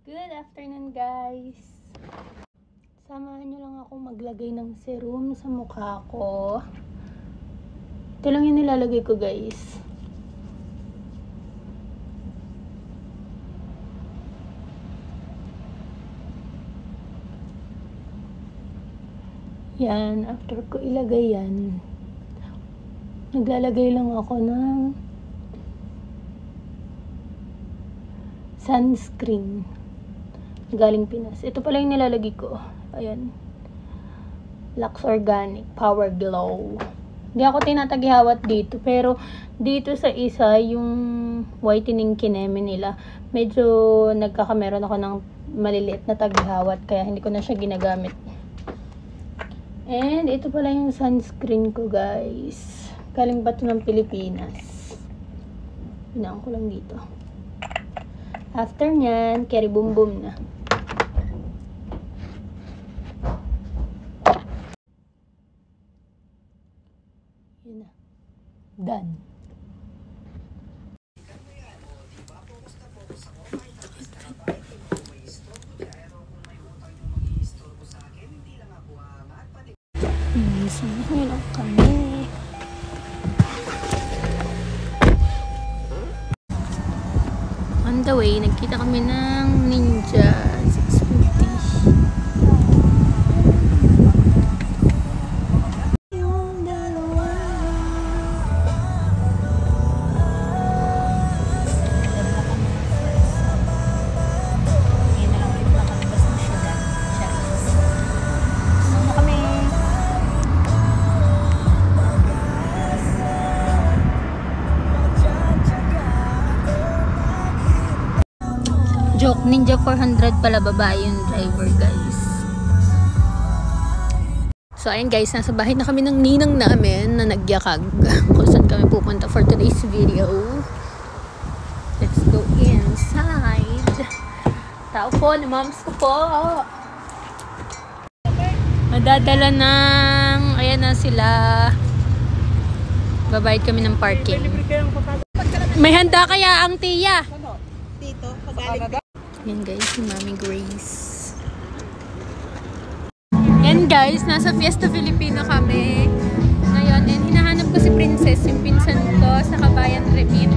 Good afternoon guys! Samahan nyo lang ako maglagay ng serum sa mukha ko. Ito lang yung nilalagay ko guys. Yan, after ko ilagay yan, naglalagay lang ako ng sunscreen. Galing Pinas. Ito pala yung nilalagay ko. Ayan. Lux Organic Power Glow. Hindi ako tinatagihawat dito. Pero dito sa isa, yung whitening kineme nila, medyo nagkakameron ako ng maliliit na tagihawat. Kaya hindi ko na siya ginagamit. And ito pala yung sunscreen ko guys. Galing ba ito ng Pilipinas? Hinaan ko lang dito. After nyan, carry boom boom na. Yun na. Done. Samahin lang kami. On the way, nagkita kami ng Ninja 650. Joke, Ninja 400 pala babae yung driver guys. So ayun guys, nasa bahay na kami ng ninang namin na nagyakag. Kung saan kami pupunta for today's video. Let's go inside. Tao po, ni moms ko po. Madadala ng, ayan na sila. Babayad kami ng parking. May handa kaya ang tiya? Dito, pag-alig. Yan guys, si Mami Grace. Yan guys, nasa Fiesta Filipino kami. Ngayon, and hinahanap ko si Princess, yung pinsan ko sa Kabayan Remit.